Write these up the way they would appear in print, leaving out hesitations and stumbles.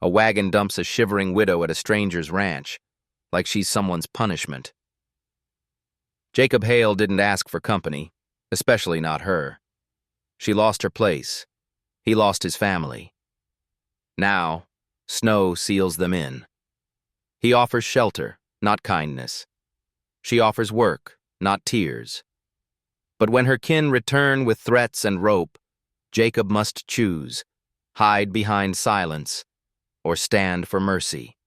A wagon dumps a shivering widow at a stranger's ranch, like she's someone's punishment. Jacob Hale didn't ask for company, especially not her. She lost her place. He lost his family. Now, snow seals them in. He offers shelter, not kindness. She offers work, not tears. But when her kin return with threats and rope, Jacob must choose, hide behind silence, or stand for mercy.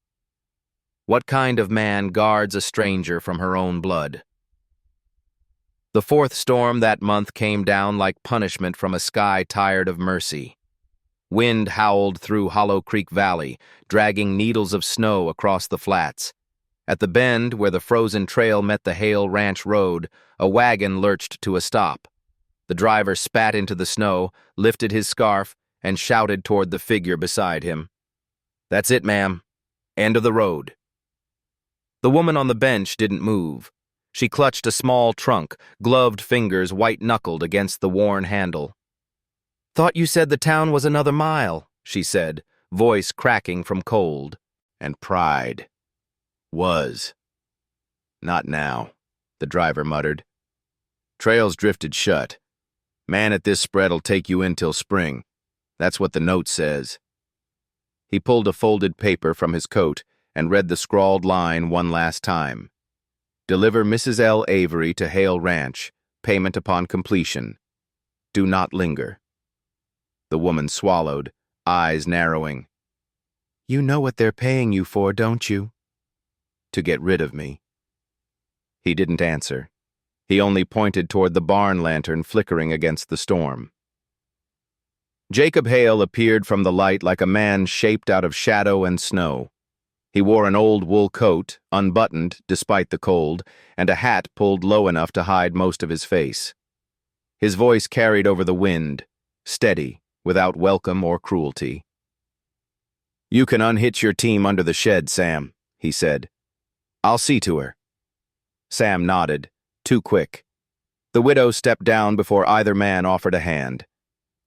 What kind of man guards a stranger from her own blood? The fourth storm that month came down like punishment from a sky tired of mercy. Wind howled through Hollow Creek Valley, dragging needles of snow across the flats. At the bend where the frozen trail met the Hale Ranch road, a wagon lurched to a stop. The driver spat into the snow, lifted his scarf, and shouted toward the figure beside him. "That's it, ma'am. End of the road." The woman on the bench didn't move. She clutched a small trunk, gloved fingers white-knuckled against the worn handle. "Thought you said the town was another mile," she said, voice cracking from cold. And pride. Was. Not now, the driver muttered. Trails drifted shut. Man at this spread'll take you in till spring. That's what the note says. He pulled a folded paper from his coat and read the scrawled line one last time. Deliver Mrs. L. Avery to Hale Ranch. Payment upon completion. Do not linger. The woman swallowed, eyes narrowing. You know what they're paying you for, don't you? To get rid of me. He didn't answer. He only pointed toward the barn lantern flickering against the storm. Jacob Hale appeared from the light like a man shaped out of shadow and snow. He wore an old wool coat, unbuttoned despite the cold, and a hat pulled low enough to hide most of his face. His voice carried over the wind, steady, without welcome or cruelty. You can unhitch your team under the shed, Sam, he said. I'll see to her. Sam nodded, too quick. The widow stepped down before either man offered a hand.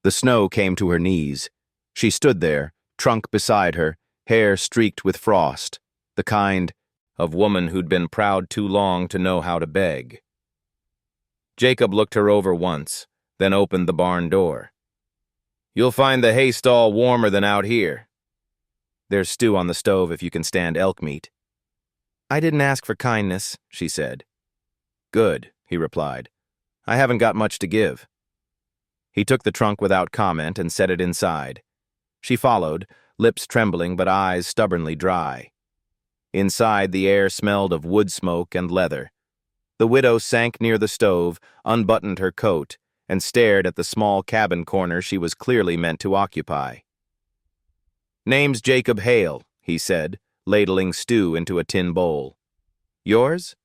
The snow came to her knees. She stood there, trunk beside her, hair streaked with frost, the kind of woman who'd been proud too long to know how to beg. Jacob looked her over once, then opened the barn door. You'll find the hay stall warmer than out here. There's stew on the stove if you can stand elk meat. I didn't ask for kindness, she said. Good, he replied. I haven't got much to give. He took the trunk without comment and set it inside. She followed, lips trembling but eyes stubbornly dry. Inside, the air smelled of wood smoke and leather. The widow sank near the stove, unbuttoned her coat, and stared at the small cabin corner she was clearly meant to occupy. Name's Jacob Hale, he said, ladling stew into a tin bowl. Yours?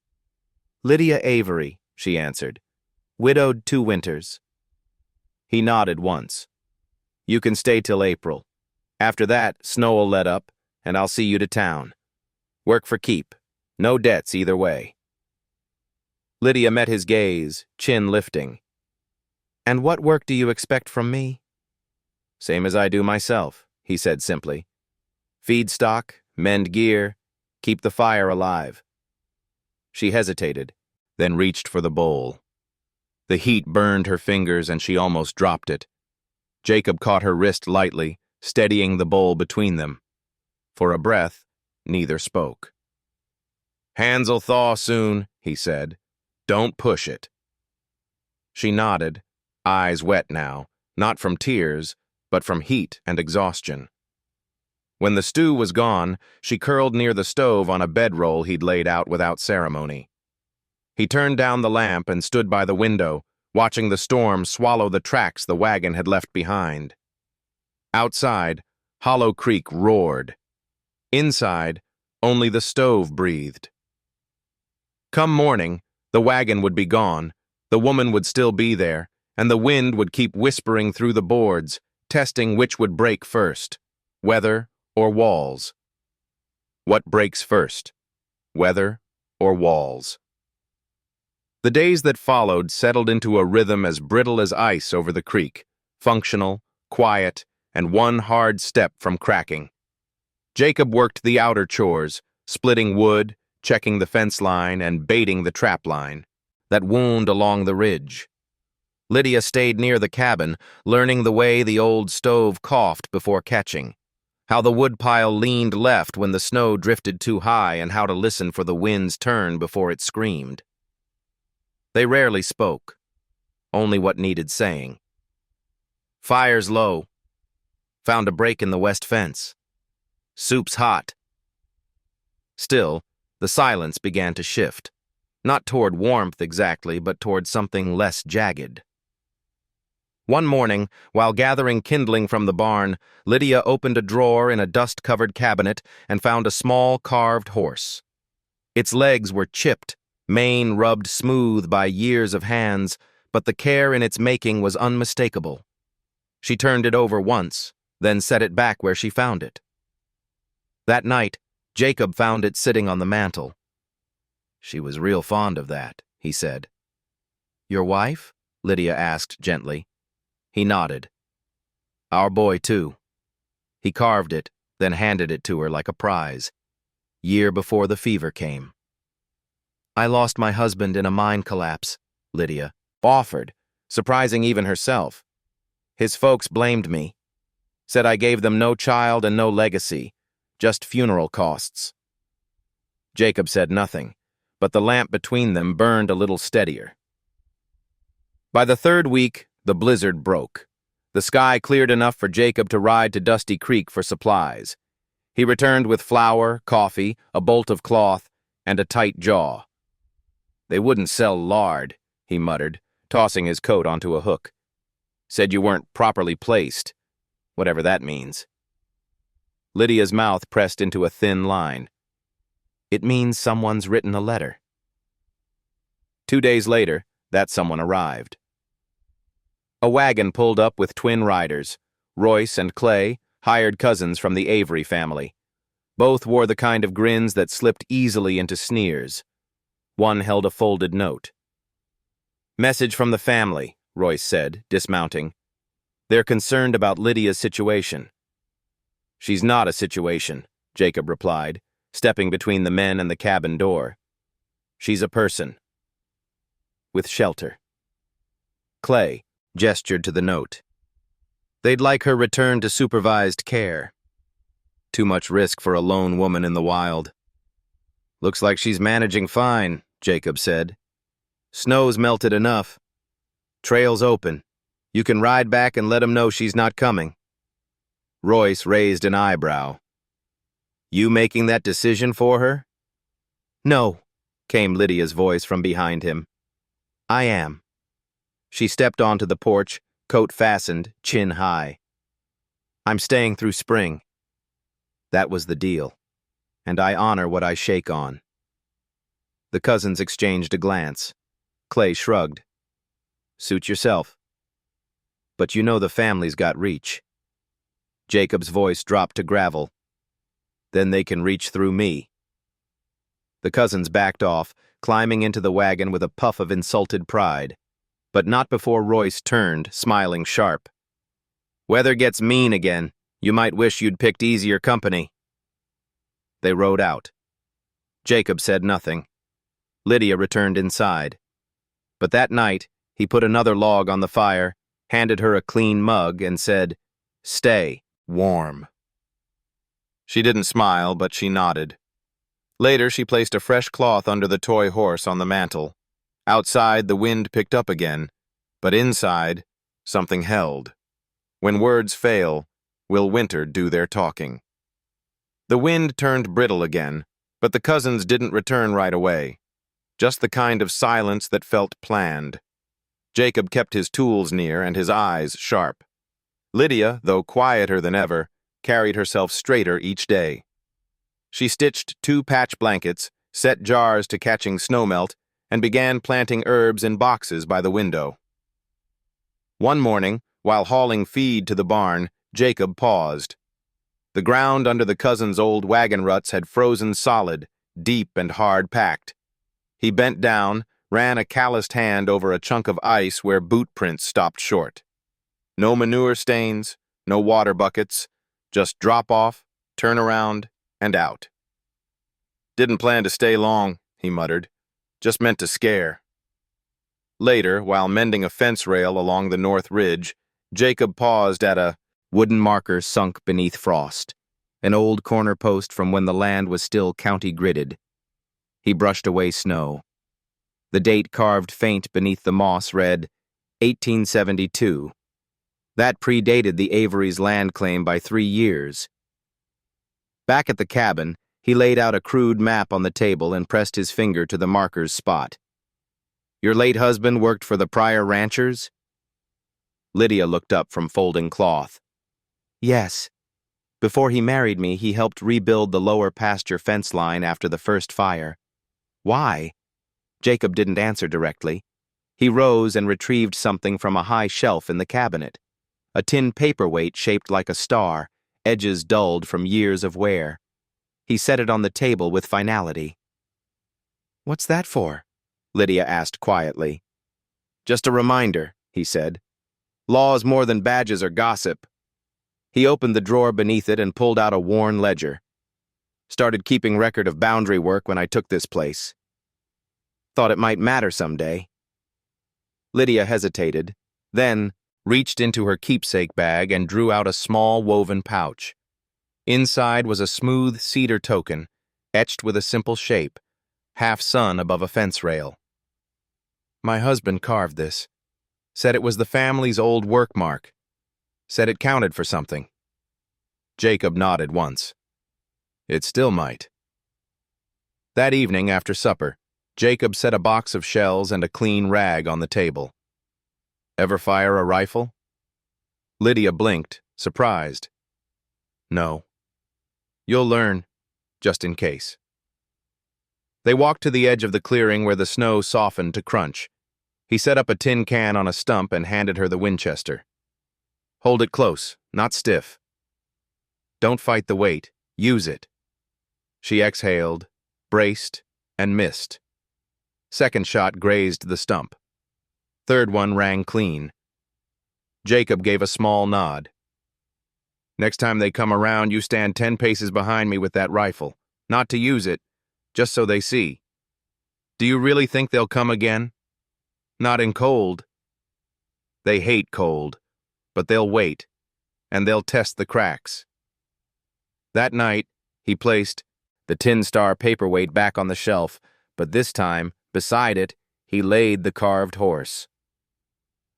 Lydia Avery, she answered. Widowed 2 winters. He nodded once. You can stay till April. After that, snow'll let up, and I'll see you to town. Work for keep. No debts either way. Lydia met his gaze, chin lifting. And what work do you expect from me? Same as I do myself, he said simply. Feed stock, mend gear, keep the fire alive. She hesitated, then reached for the bowl. The heat burned her fingers and she almost dropped it. Jacob caught her wrist lightly, steadying the bowl between them. For a breath, neither spoke. Hands'll thaw soon, he said. Don't push it. She nodded, eyes wet now, not from tears, but from heat and exhaustion. When the stew was gone, she curled near the stove on a bedroll he'd laid out without ceremony. He turned down the lamp and stood by the window, watching the storm swallow the tracks the wagon had left behind. Outside, Hollow Creek roared. Inside, only the stove breathed. Come morning, the wagon would be gone, the woman would still be there, and the wind would keep whispering through the boards, testing which would break first, weather or walls. What breaks first, weather or walls? The days that followed settled into a rhythm as brittle as ice over the creek, functional, quiet, and one hard step from cracking. Jacob worked the outer chores, splitting wood, checking the fence line, and baiting the trap line that wound along the ridge. Lydia stayed near the cabin, learning the way the old stove coughed before catching, how the woodpile leaned left when the snow drifted too high, and how to listen for the wind's turn before it screamed. They rarely spoke, only what needed saying. Fire's low. Found a break in the west fence. Soup's hot. Still, the silence began to shift, not toward warmth exactly, but toward something less jagged. One morning, while gathering kindling from the barn, Lydia opened a drawer in a dust-covered cabinet and found a small carved horse. Its legs were chipped, mane rubbed smooth by years of hands, but the care in its making was unmistakable. She turned it over once, then set it back where she found it. That night, Jacob found it sitting on the mantel. "She was real fond of that," he said. "Your wife?" Lydia asked gently. He nodded. "Our boy, too." He carved it, then handed it to her like a prize. Year before the fever came. "I lost my husband in a mine collapse," Lydia offered, surprising even herself. "His folks blamed me. Said I gave them no child and no legacy, just funeral costs." Jacob said nothing, but the lamp between them burned a little steadier. By the third week, the blizzard broke. The sky cleared enough for Jacob to ride to Dusty Creek for supplies. He returned with flour, coffee, a bolt of cloth, and a tight jaw. "They wouldn't sell lard," he muttered, tossing his coat onto a hook. "Said you weren't properly placed, whatever that means." Lydia's mouth pressed into a thin line. "It means someone's written a letter." 2 days later, that someone arrived. A wagon pulled up with twin riders. Royce and Clay, hired cousins from the Avery family. Both wore the kind of grins that slipped easily into sneers. One held a folded note. "Message from the family," Royce said, dismounting. "They're concerned about Lydia's situation." "She's not a situation," Jacob replied, stepping between the men and the cabin door. "She's a person. With shelter." Clay gestured to the note. "They'd like her returned to supervised care. Too much risk for a lone woman in the wild." "Looks like she's managing fine," Jacob said. "Snow's melted enough. Trail's open. You can ride back and let 'em know she's not coming." Royce raised an eyebrow. "You making that decision for her?" "No," came Lydia's voice from behind him. "I am." She stepped onto the porch, coat fastened, chin high. "I'm staying through spring." That was the deal, and I honor what I shake on. The cousins exchanged a glance. Clay shrugged. "Suit yourself. But you know the family's got reach." Jacob's voice dropped to gravel. "Then they can reach through me." The cousins backed off, climbing into the wagon with a puff of insulted pride. But not before Royce turned, smiling sharp. "Weather gets mean again. You might wish you'd picked easier company." They rode out. Jacob said nothing. Lydia returned inside. But that night, he put another log on the fire, handed her a clean mug, and said, "Stay warm." She didn't smile, but she nodded. Later, she placed a fresh cloth under the toy horse on the mantel. Outside, the wind picked up again, but inside, something held. When words fail, will winter do their talking? The wind turned brittle again, but the cousins didn't return right away. Just the kind of silence that felt planned. Jacob kept his tools near and his eyes sharp. Lydia, though quieter than ever, carried herself straighter each day. She stitched 2 patch blankets, set jars to catching snowmelt, and began planting herbs in boxes by the window. One morning, while hauling feed to the barn, Jacob paused. The ground under the cousins' old wagon ruts had frozen solid, deep and hard-packed. He bent down, ran a calloused hand over a chunk of ice where boot prints stopped short. No manure stains, no water buckets, just drop-off, turnaround, and out. Didn't plan to stay long, he muttered. Just meant to scare. Later, while mending a fence rail along the north ridge, Jacob paused at a wooden marker sunk beneath frost, an old corner post from when the land was still county gridded. He brushed away snow. The date carved faint beneath the moss read 1872. That predated the Avery's land claim by 3 years. Back at the cabin, he laid out a crude map on the table and pressed his finger to the marker's spot. Your late husband worked for the Pryor ranchers? Lydia looked up from folding cloth. Yes. Before he married me, he helped rebuild the lower pasture fence line after the first fire. Why? Jacob didn't answer directly. He rose and retrieved something from a high shelf in the cabinet. A tin paperweight shaped like a star, edges dulled from years of wear. He set it on the table with finality. What's that for? Lydia asked quietly. Just a reminder, he said. Law's more than badges or gossip. He opened the drawer beneath it and pulled out a worn ledger. Started keeping record of boundary work when I took this place. Thought it might matter someday. Lydia hesitated, then reached into her keepsake bag and drew out a small woven pouch. Inside was a smooth cedar token, etched with a simple shape, half sun above a fence rail. My husband carved this. Said it was the family's old work mark. Said it counted for something. Jacob nodded once. It still might. That evening after supper, Jacob set a box of shells and a clean rag on the table. Ever fire a rifle? Lydia blinked, surprised. No. You'll learn, just in case. They walked to the edge of the clearing where the snow softened to crunch. He set up a tin can on a stump and handed her the Winchester. Hold it close, not stiff. Don't fight the weight, use it. She exhaled, braced, and missed. Second shot grazed the stump. Third one rang clean. Jacob gave a small nod. Next time they come around, you stand 10 paces behind me with that rifle. Not to use it, just so they see. Do you really think they'll come again? Not in cold. They hate cold, but they'll wait, and they'll test the cracks. That night, he placed the Tin Star paperweight back on the shelf, but this time, beside it, he laid the carved horse.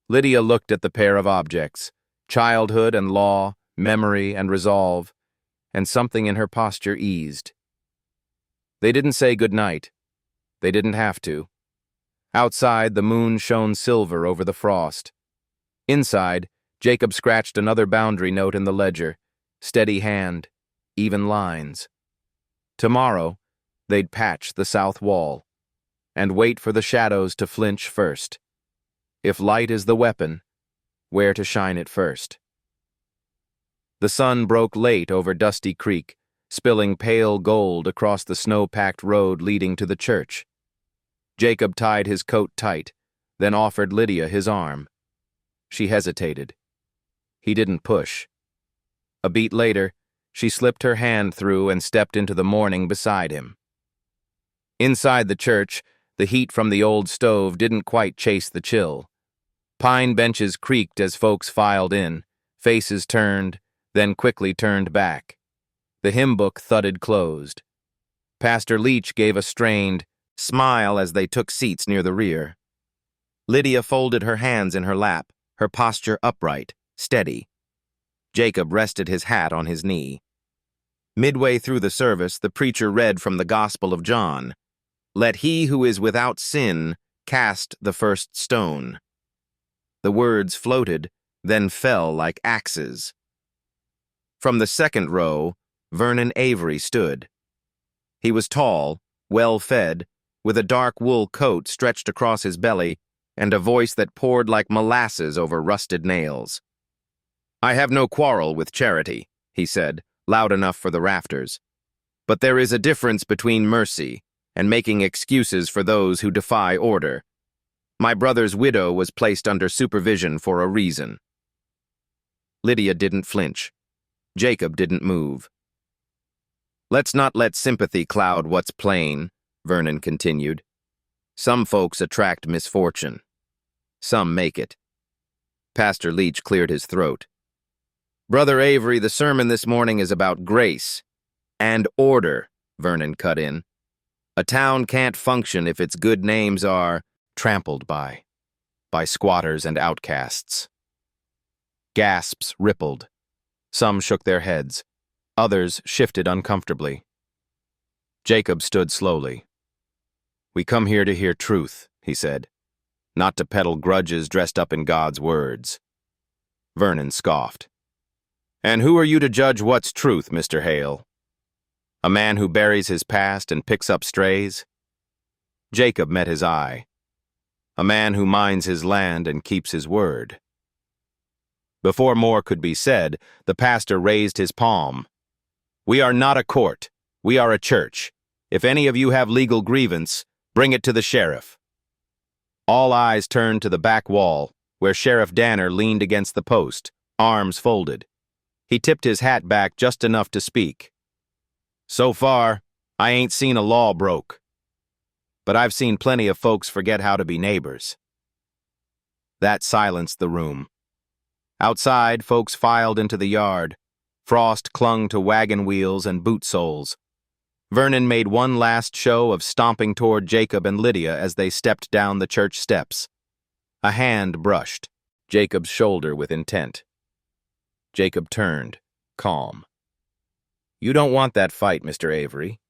Lydia looked at the pair of objects, childhood and law, memory and resolve, and something in her posture eased. They didn't say good night. They didn't have to. Outside, the moon shone silver over the frost. Inside, Jacob scratched another boundary note in the ledger, steady hand, even lines. Tomorrow, they'd patch the south wall, and wait for the shadows to flinch first. If light is the weapon, where to shine it first. The sun broke late over Dusty Creek, spilling pale gold across the snow-packed road leading to the church. Jacob tied his coat tight, then offered Lydia his arm. She hesitated. He didn't push. A beat later, she slipped her hand through and stepped into the morning beside him. Inside the church, the heat from the old stove didn't quite chase the chill. Pine benches creaked as folks filed in, faces turned, then quickly turned back. The hymn book thudded closed. Pastor Leach gave a strained smile as they took seats near the rear. Lydia folded her hands in her lap, her posture upright, steady. Jacob rested his hat on his knee. Midway through the service, the preacher read from the Gospel of John, "Let he who is without sin cast the first stone." The words floated, then fell like axes. From the second row, Vernon Avery stood. He was tall, well-fed, with a dark wool coat stretched across his belly and a voice that poured like molasses over rusted nails. "I have no quarrel with charity," he said, loud enough for the rafters. "But there is a difference between mercy and making excuses for those who defy order. My brother's widow was placed under supervision for a reason." Lydia didn't flinch. Jacob didn't move. Let's not let sympathy cloud what's plain, Vernon continued. Some folks attract misfortune. Some make it. Pastor Leach cleared his throat. Brother Avery, the sermon this morning is about grace and order, Vernon cut in. A town can't function if its good names are trampled by squatters and outcasts. Gasps rippled. Some shook their heads. Others shifted uncomfortably. Jacob stood slowly. We come here to hear truth, he said, not to peddle grudges dressed up in God's words. Vernon scoffed. And who are you to judge what's truth, Mr. Hale? A man who buries his past and picks up strays? Jacob met his eye. A man who minds his land and keeps his word. Before more could be said, the pastor raised his palm. We are not a court. We are a church. If any of you have legal grievance, bring it to the sheriff. All eyes turned to the back wall, where Sheriff Danner leaned against the post, arms folded. He tipped his hat back just enough to speak. So far, I ain't seen a law broke. But I've seen plenty of folks forget how to be neighbors. That silenced the room. Outside, folks filed into the yard. Frost clung to wagon wheels and boot soles. Vernon made one last show of stomping toward Jacob and Lydia as they stepped down the church steps. A hand brushed Jacob's shoulder with intent. Jacob turned, calm. You don't want that fight, Mr. Avery.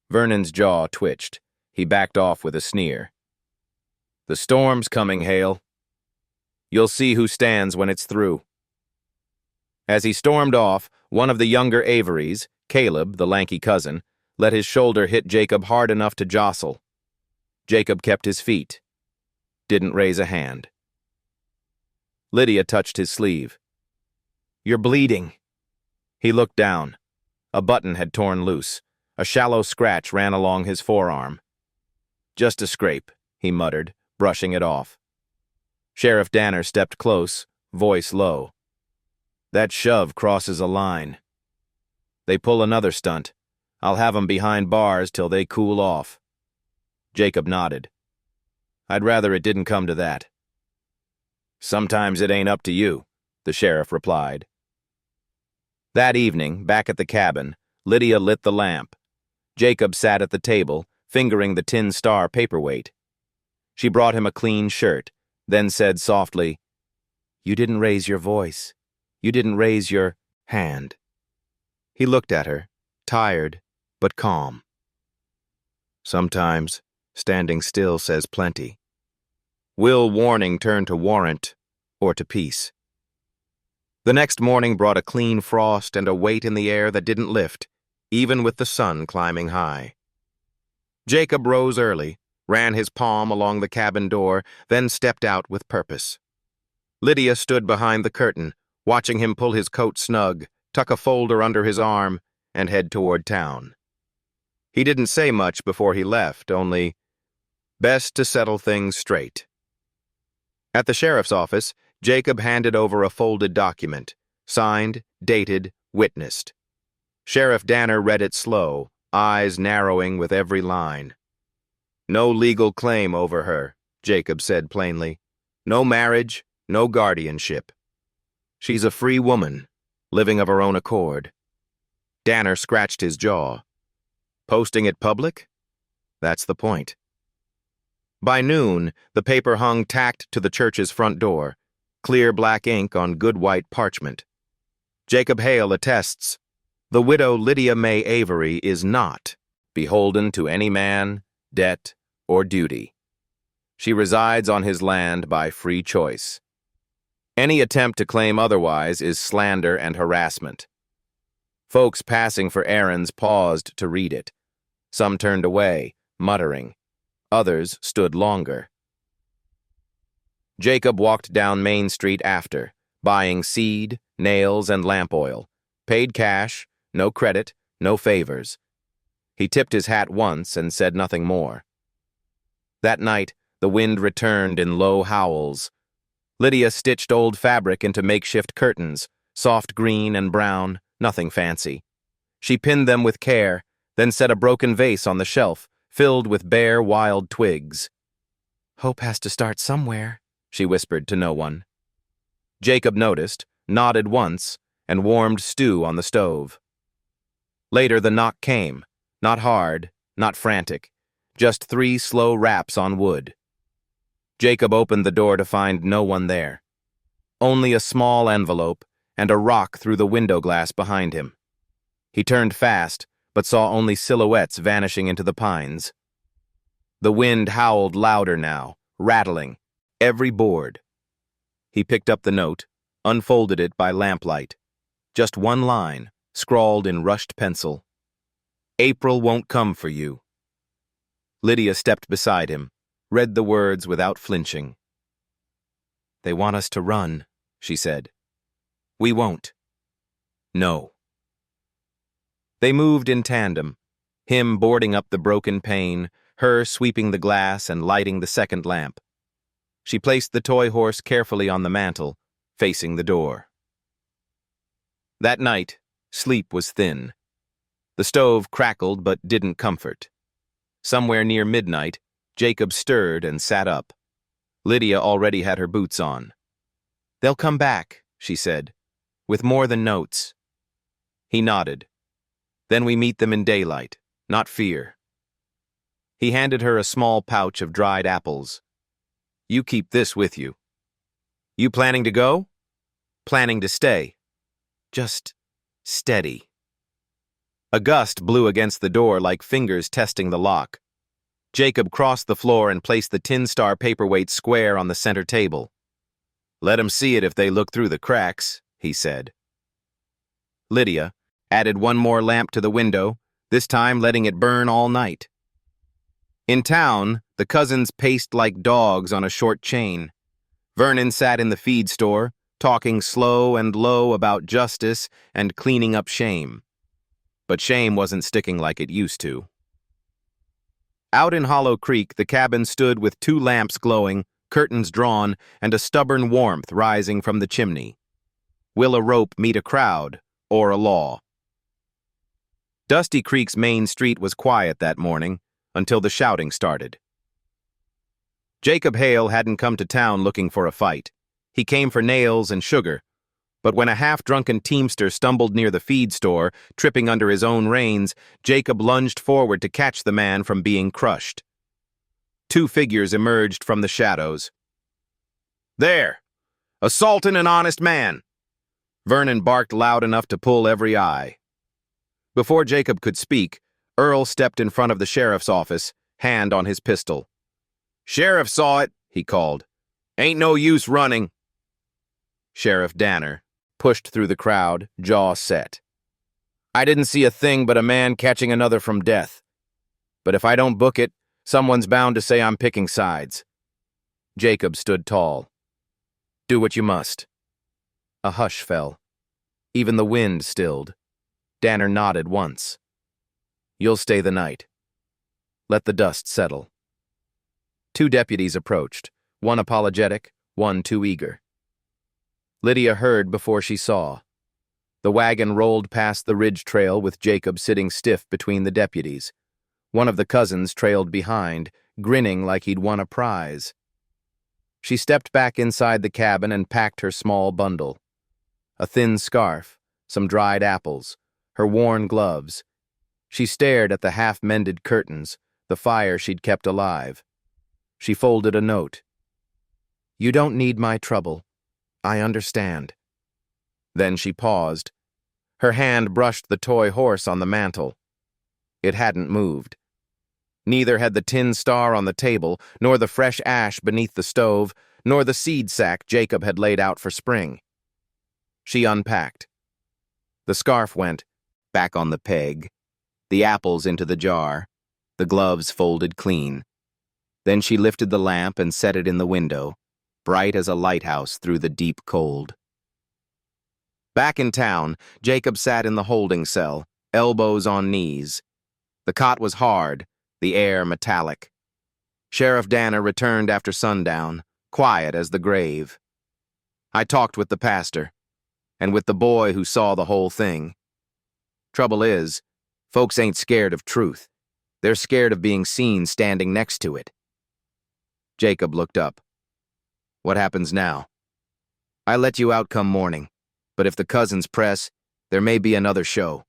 Vernon's jaw twitched. He backed off with a sneer. The storm's coming, Hale. You'll see who stands when it's through. As he stormed off, one of the younger Averys, Caleb, the lanky cousin, let his shoulder hit Jacob hard enough to jostle. Jacob kept his feet. Didn't raise a hand. Lydia touched his sleeve. You're bleeding. He looked down. A button had torn loose. A shallow scratch ran along his forearm. Just a scrape, he muttered, brushing it off. Sheriff Danner stepped close, voice low. That shove crosses a line. They pull another stunt. I'll have 'em behind bars till they cool off. Jacob nodded. I'd rather it didn't come to that. Sometimes it ain't up to you, the sheriff replied. That evening, back at the cabin, Lydia lit the lamp. Jacob sat at the table, fingering the tin star paperweight. She brought him a clean shirt, then said softly, You didn't raise your voice. You didn't raise your hand. He looked at her, tired, but calm. Sometimes, standing still says plenty. Will warning turn to warrant, or to peace. The next morning brought a clean frost and a weight in the air that didn't lift, even with the sun climbing high. Jacob rose early, ran his palm along the cabin door, then stepped out with purpose. Lydia stood behind the curtain, watching him pull his coat snug, tuck a folder under his arm, and head toward town. He didn't say much before he left, only, best to settle things straight. At the sheriff's office, Jacob handed over a folded document, signed, dated, witnessed. Sheriff Danner read it slow, eyes narrowing with every line. No legal claim over her, Jacob said plainly. No marriage, no guardianship. She's a free woman, living of her own accord. Danner scratched his jaw. Posting it public? That's the point. By noon, the paper hung tacked to the church's front door, clear black ink on good white parchment. Jacob Hale attests, the widow Lydia May Avery is not beholden to any man, debt, or duty. She resides on his land by free choice. Any attempt to claim otherwise is slander and harassment. Folks passing for errands paused to read it. Some turned away, muttering. Others stood longer. Jacob walked down Main Street after, buying seed, nails, and lamp oil. Paid cash, no credit, no favors. He tipped his hat once and said nothing more. That night, the wind returned in low howls. Lydia stitched old fabric into makeshift curtains, soft green and brown, nothing fancy. She pinned them with care, then set a broken vase on the shelf, filled with bare, wild twigs. "Hope has to start somewhere," she whispered to no one. Jacob noticed, nodded once, and warmed stew on the stove. Later the knock came, not hard, not frantic, just 3 slow raps on wood. Jacob opened the door to find no one there. Only a small envelope and a rock through the window glass behind him. He turned fast, but saw only silhouettes vanishing into the pines. The wind howled louder now, rattling, every board. He picked up the note, unfolded it by lamplight. Just one line, scrawled in rushed pencil. "April won't come for you." Lydia stepped beside him, read the words without flinching. "They want us to run," she said. "We won't." "No." They moved in tandem, him boarding up the broken pane, her sweeping the glass and lighting the second lamp. She placed the toy horse carefully on the mantel, facing the door. That night, sleep was thin. The stove crackled but didn't comfort. Somewhere near midnight, Jacob stirred and sat up. Lydia already had her boots on. "They'll come back," she said, "with more than notes." He nodded. "Then we meet them in daylight, not fear." He handed her a small pouch of dried apples. "You keep this with you." "You planning to go?" "Planning to stay. Just steady." A gust blew against the door like fingers testing the lock. Jacob crossed the floor and placed the Tin Star paperweight square on the center table. "Let 'em see it if they look through the cracks," he said. Lydia added one more lamp to the window, this time letting it burn all night. In town, the cousins paced like dogs on a short chain. Vernon sat in the feed store, talking slow and low about justice and cleaning up shame. But shame wasn't sticking like it used to. Out in Hollow Creek, the cabin stood with 2 lamps glowing, curtains drawn, and a stubborn warmth rising from the chimney. Will a rope meet a crowd, or a law? Dusty Creek's main street was quiet that morning, until the shouting started. Jacob Hale hadn't come to town looking for a fight. He came for nails and sugar. But when a half-drunken teamster stumbled near the feed store, tripping under his own reins, Jacob lunged forward to catch the man from being crushed. 2 figures emerged from the shadows. "There! Assaulting an honest man!" Vernon barked loud enough to pull every eye. Before Jacob could speak, Earl stepped in front of the sheriff's office, hand on his pistol. "Sheriff saw it," he called. "Ain't no use running." Sheriff Danner pushed through the crowd, jaw set. "I didn't see a thing but a man catching another from death. But if I don't book it, someone's bound to say I'm picking sides." Jacob stood tall. "Do what you must." A hush fell. Even the wind stilled. Danner nodded once. "You'll stay the night. Let the dust settle." 2 deputies approached, one apologetic, one too eager. Lydia heard before she saw. The wagon rolled past the ridge trail with Jacob sitting stiff between the deputies. One of the cousins trailed behind, grinning like he'd won a prize. She stepped back inside the cabin and packed her small bundle. A thin scarf, some dried apples, her worn gloves. She stared at the half-mended curtains, the fire she'd kept alive. She folded a note. "You don't need my trouble. I understand." Then she paused. Her hand brushed the toy horse on the mantel. It hadn't moved. Neither had the tin star on the table, nor the fresh ash beneath the stove, nor the seed sack Jacob had laid out for spring. She unpacked. The scarf went back on the peg, the apples into the jar, the gloves folded clean. Then she lifted the lamp and set it in the window, bright as a lighthouse through the deep cold. Back in town, Jacob sat in the holding cell, elbows on knees. The cot was hard, the air metallic. Sheriff Danner returned after sundown, quiet as the grave. I talked with the pastor, and with the boy who saw the whole thing. Trouble is, folks ain't scared of truth. They're scared of being seen standing next to it. Jacob looked up. What happens now? I let you out come morning, but if the cousins press, there may be another show.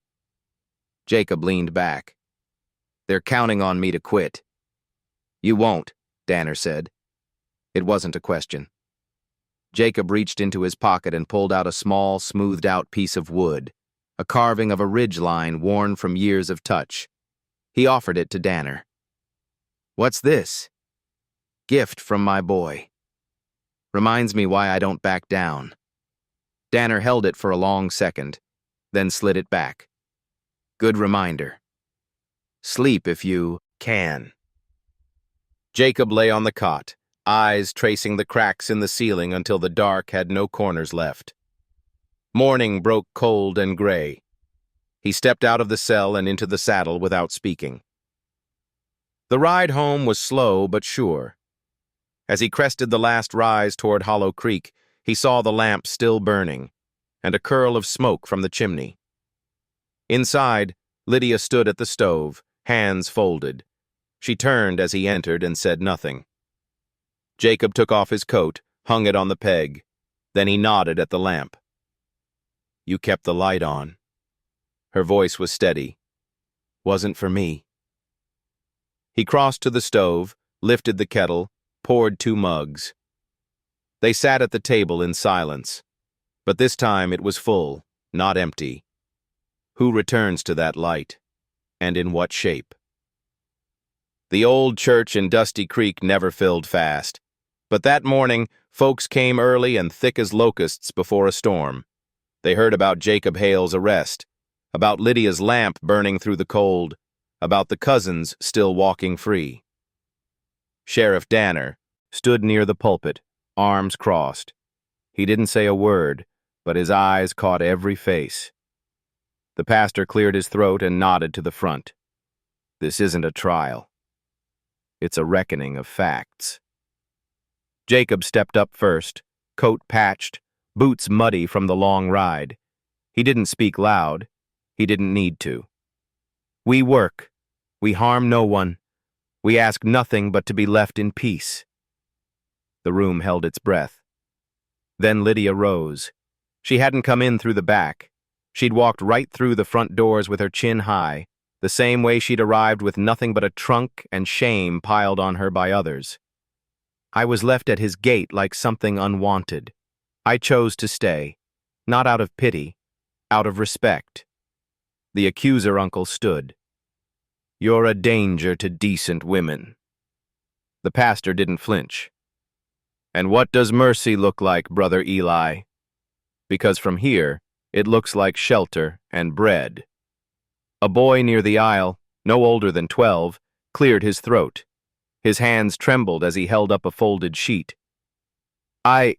Jacob leaned back. They're counting on me to quit. You won't, Danner said. It wasn't a question. Jacob reached into his pocket and pulled out a small, smoothed-out piece of wood, a carving of a ridge line worn from years of touch. He offered it to Danner. What's this? Gift from my boy. Reminds me why I don't back down. Danner held it for a long second, then slid it back. Good reminder. Sleep if you can. Jacob lay on the cot, eyes tracing the cracks in the ceiling until the dark had no corners left. Morning broke cold and gray. He stepped out of the cell and into the saddle without speaking. The ride home was slow but sure. As he crested the last rise toward Hollow Creek, he saw the lamp still burning, and a curl of smoke from the chimney. Inside, Lydia stood at the stove, hands folded. She turned as he entered and said nothing. Jacob took off his coat, hung it on the peg. Then he nodded at the lamp. You kept the light on. Her voice was steady. Wasn't for me. He crossed to the stove, lifted the kettle, poured 2 mugs. They sat at the table in silence. But this time it was full, not empty. Who returns to that light? And in what shape? The old church in Dusty Creek never filled fast. But that morning, folks came early and thick as locusts before a storm. They heard about Jacob Hale's arrest, about Lydia's lamp burning through the cold, about the cousins still walking free. Sheriff Danner stood near the pulpit, arms crossed. He didn't say a word, but his eyes caught every face. The pastor cleared his throat and nodded to the front. This isn't a trial. It's a reckoning of facts. Jacob stepped up first, coat patched, boots muddy from the long ride. He didn't speak loud. He didn't need to. We work. We harm no one. We ask nothing but to be left in peace. The room held its breath. Then Lydia rose. She hadn't come in through the back. She'd walked right through the front doors with her chin high, the same way she'd arrived with nothing but a trunk and shame piled on her by others. I was left at his gate like something unwanted. I chose to stay, not out of pity, out of respect. The accuser uncle stood. You're a danger to decent women. The pastor didn't flinch. And what does mercy look like, Brother Eli? Because from here, it looks like shelter and bread. A boy near the aisle, no older than 12, cleared his throat. His hands trembled as he held up a folded sheet. I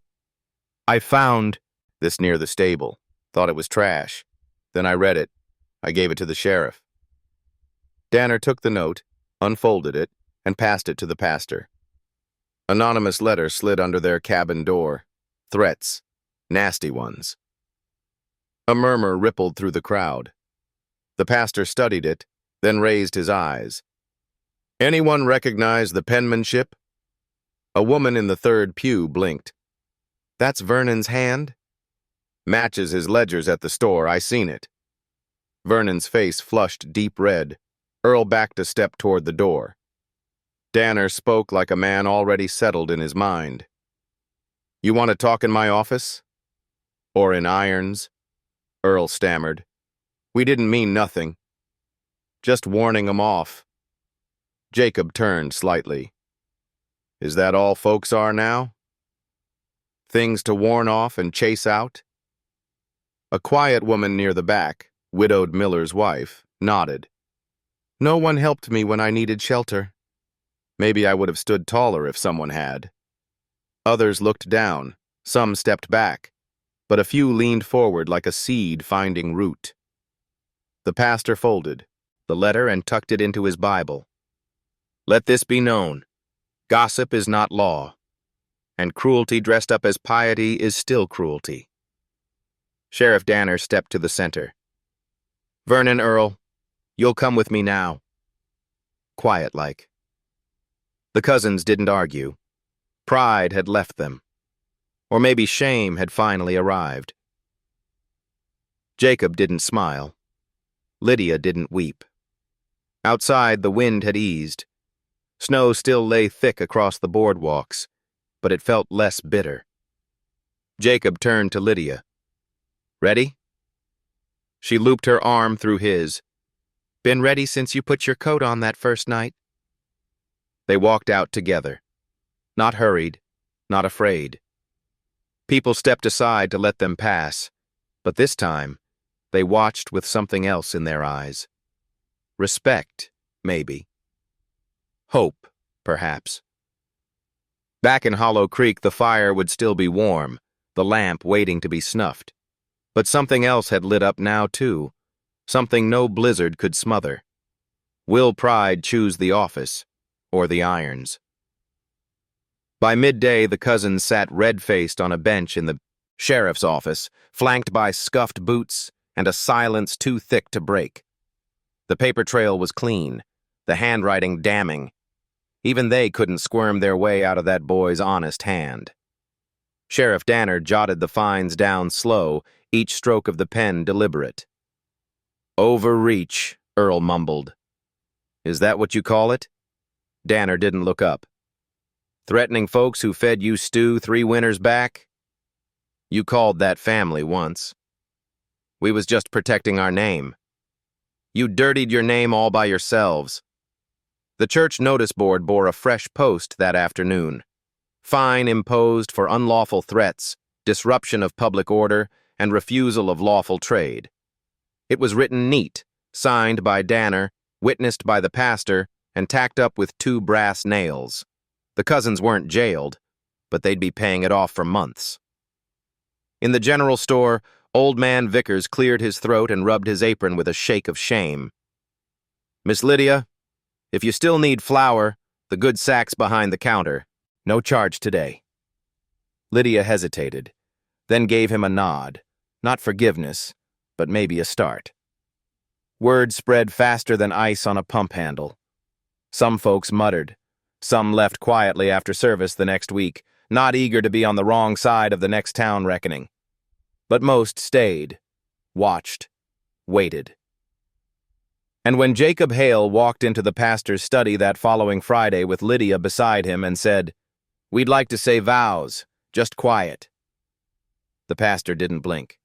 found this near the stable. Thought it was trash. Then I read it. I gave it to the sheriff. Danner took the note, unfolded it, and passed it to the pastor. Anonymous letter slid under their cabin door. Threats. Nasty ones. A murmur rippled through the crowd. The pastor studied it, then raised his eyes. Anyone recognize the penmanship? A woman in the third pew blinked. That's Vernon's hand? Matches his ledgers at the store, I seen it. Vernon's face flushed deep red. Earl backed a step toward the door. Danner spoke like a man already settled in his mind. You want to talk in my office? Or in Irons? Earl stammered. We didn't mean nothing. Just warning 'em off. Jacob turned slightly. Is that all folks are now? Things to warn off and chase out? A quiet woman near the back, widowed Miller's wife, nodded. No one helped me when I needed shelter. Maybe I would have stood taller if someone had. Others looked down, some stepped back, but a few leaned forward like a seed finding root. The pastor folded the letter and tucked it into his Bible. Let this be known. Gossip is not law, and cruelty dressed up as piety is still cruelty. Sheriff Danner stepped to the center. Vernon, Earl, you'll come with me now. Quiet-like. The cousins didn't argue. Pride had left them. Or maybe shame had finally arrived. Jacob didn't smile. Lydia didn't weep. Outside, the wind had eased. Snow still lay thick across the boardwalks, but it felt less bitter. Jacob turned to Lydia. Ready? She looped her arm through his. Been ready since you put your coat on that first night? They walked out together. Not hurried, not afraid. People stepped aside to let them pass, but this time, they watched with something else in their eyes. Respect, maybe. Hope, perhaps. Back in Hollow Creek, the fire would still be warm, the lamp waiting to be snuffed. But something else had lit up now, too. Something no blizzard could smother. Will pride choose the office, or the irons? By midday, the cousins sat red-faced on a bench in the sheriff's office, flanked by scuffed boots and a silence too thick to break. The paper trail was clean, the handwriting damning. Even they couldn't squirm their way out of that boy's honest hand. Sheriff Danner jotted the fines down slow, each stroke of the pen deliberate. Overreach, Earl mumbled. Is that what you call it? Danner didn't look up. Threatening folks who fed you stew 3 winters back? You called that family once. We was just protecting our name. You dirtied your name all by yourselves. The church notice board bore a fresh post that afternoon. Fine imposed for unlawful threats, disruption of public order, and refusal of lawful trade. It was written neat, signed by Danner, witnessed by the pastor, and tacked up with 2 brass nails. The cousins weren't jailed, but they'd be paying it off for months. In the general store, Old Man Vickers cleared his throat and rubbed his apron with a shake of shame. Miss Lydia, if you still need flour, the good sack's behind the counter. No charge today. Lydia hesitated, then gave him a nod. Not forgiveness, but maybe a start. Word spread faster than ice on a pump handle. Some folks muttered. Some left quietly after service the next week, not eager to be on the wrong side of the next town reckoning. But most stayed, watched, waited. And when Jacob Hale walked into the pastor's study that following Friday with Lydia beside him and said, "We'd like to say vows, just quiet." The pastor didn't blink,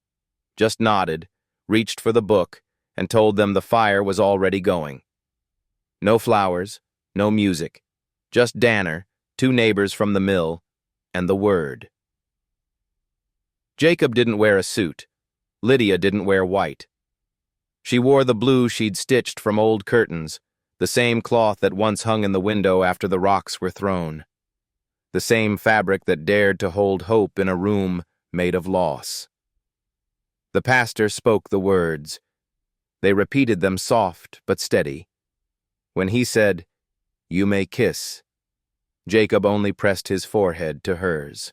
just nodded, reached for the book, and told them the fire was already going. No flowers, no music, just Danner, 2 neighbors from the mill, and the word. Jacob didn't wear a suit. Lydia didn't wear white. She wore the blue she'd stitched from old curtains, the same cloth that once hung in the window after the rocks were thrown. The same fabric that dared to hold hope in a room made of loss. The pastor spoke the words. They repeated them soft but steady. When he said, "You may kiss," Jacob only pressed his forehead to hers.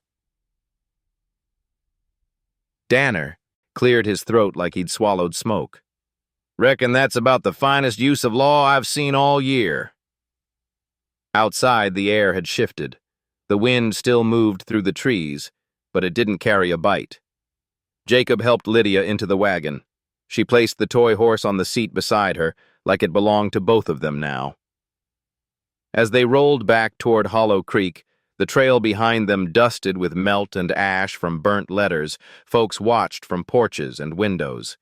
Danner cleared his throat like he'd swallowed smoke. "Reckon that's about the finest use of law I've seen all year." Outside, the air had shifted. The wind still moved through the trees, but it didn't carry a bite. Jacob helped Lydia into the wagon. She placed the toy horse on the seat beside her, like it belonged to both of them now. As they rolled back toward Hollow Creek, the trail behind them dusted with melt and ash from burnt letters, folks watched from porches and windows.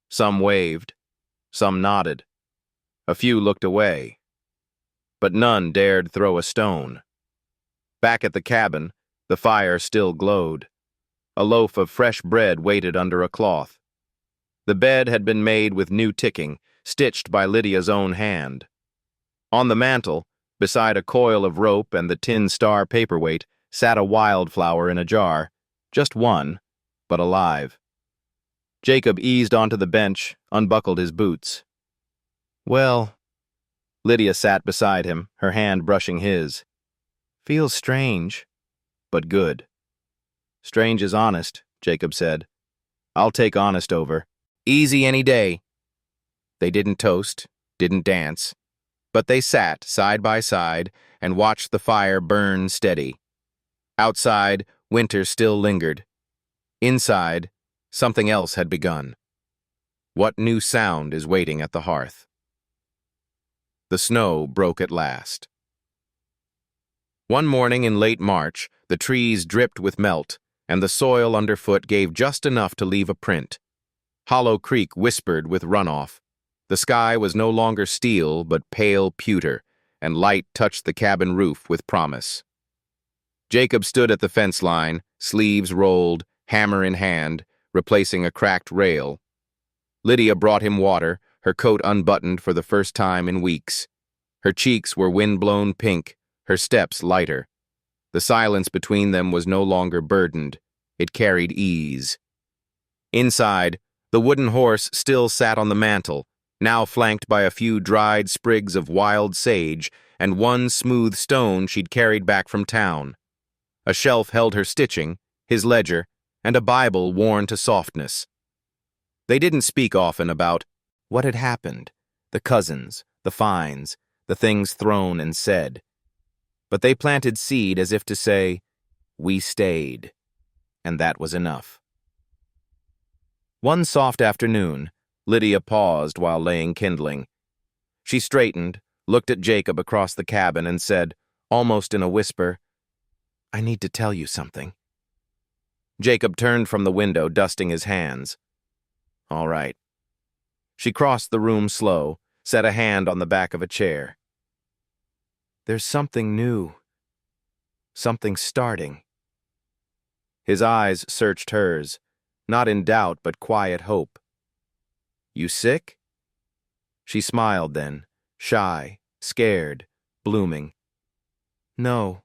Some waved, some nodded. A few looked away. But none dared throw a stone. Back at the cabin, the fire still glowed. A loaf of fresh bread waited under a cloth. The bed had been made with new ticking, stitched by Lydia's own hand. On the mantel, beside a coil of rope and the tin star paperweight, sat a wildflower in a jar. Just one, but alive. Jacob eased onto the bench, unbuckled his boots. "Well," Lydia sat beside him, her hand brushing his. "Feels strange, but good." "Strange is honest," Jacob said. "I'll take honest over. Easy any day." They didn't toast, didn't dance, but they sat side by side and watched the fire burn steady. Outside, winter still lingered. Inside, something else had begun. What new sound is waiting at the hearth? The snow broke at last. One morning in late March, the trees dripped with melt, and the soil underfoot gave just enough to leave a print. Hollow Creek whispered with runoff. The sky was no longer steel, but pale pewter, and light touched the cabin roof with promise. Jacob stood at the fence line, sleeves rolled, hammer in hand, replacing a cracked rail. Lydia brought him water, her coat unbuttoned for the first time in weeks. Her cheeks were wind-blown pink, her steps lighter. The silence between them was no longer burdened. It carried ease. Inside, the wooden horse still sat on the mantel, now flanked by a few dried sprigs of wild sage and one smooth stone she'd carried back from town. A shelf held her stitching, his ledger, and a Bible worn to softness. They didn't speak often about what had happened, the cousins, the fines, the things thrown and said. But they planted seed as if to say, "We stayed," and that was enough. One soft afternoon, Lydia paused while laying kindling. She straightened, looked at Jacob across the cabin, and said, almost in a whisper, "I need to tell you something." Jacob turned from the window, dusting his hands. "All right." She crossed the room slow, set a hand on the back of a chair. "There's something new. Something starting." His eyes searched hers, not in doubt but quiet hope. "You sick?" She smiled then, shy, scared, blooming. "No,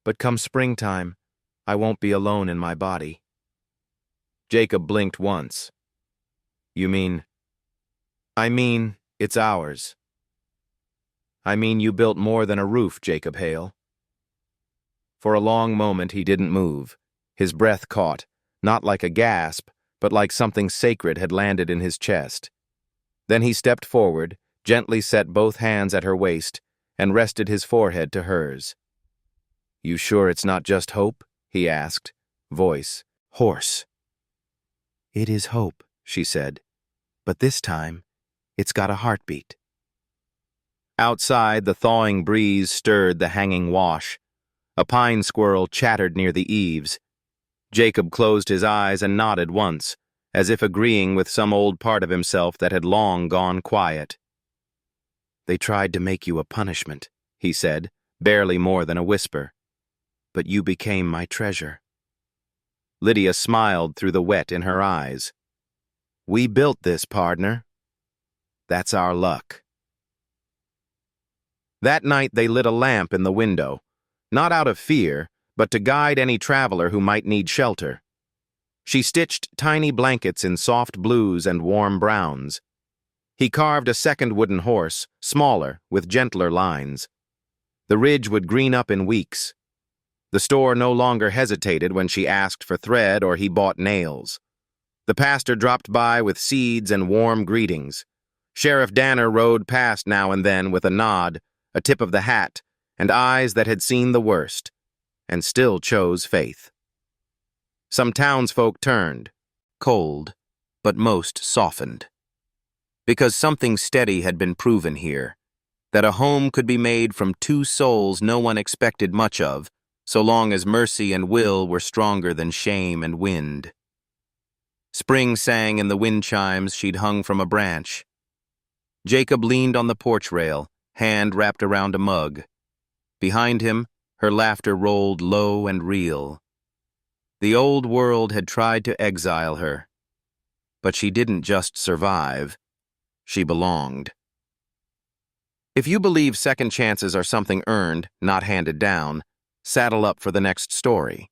but come springtime, I won't be alone in my body." Jacob blinked once. "You mean?" "I mean, it's ours. I mean you built more than a roof, Jacob Hale." For a long moment he didn't move, his breath caught, not like a gasp, but like something sacred had landed in his chest. Then he stepped forward, gently set both hands at her waist, and rested his forehead to hers. "You sure it's not just hope?" he asked, voice hoarse. "It is hope," she said, "but this time, it's got a heartbeat." Outside, the thawing breeze stirred the hanging wash. A pine squirrel chattered near the eaves. Jacob closed his eyes and nodded once, as if agreeing with some old part of himself that had long gone quiet. "They tried to make you a punishment," he said, barely more than a whisper. "But you became my treasure." Lydia smiled through the wet in her eyes. "We built this, pardner. That's our luck." That night they lit a lamp in the window, not out of fear, but to guide any traveler who might need shelter. She stitched tiny blankets in soft blues and warm browns. He carved a second wooden horse, smaller, with gentler lines. The ridge would green up in weeks. The store no longer hesitated when she asked for thread or he bought nails. The pastor dropped by with seeds and warm greetings. Sheriff Danner rode past now and then with a nod, a tip of the hat, and eyes that had seen the worst, and still chose faith. Some townsfolk turned, cold, but most softened. Because something steady had been proven here, that a home could be made from two souls no one expected much of, so long as mercy and will were stronger than shame and wind. Spring sang in the wind chimes she'd hung from a branch. Jacob leaned on the porch rail, hand wrapped around a mug. Behind him, her laughter rolled low and real. The old world had tried to exile her, but she didn't just survive, she belonged. If you believe second chances are something earned, not handed down, saddle up for the next story.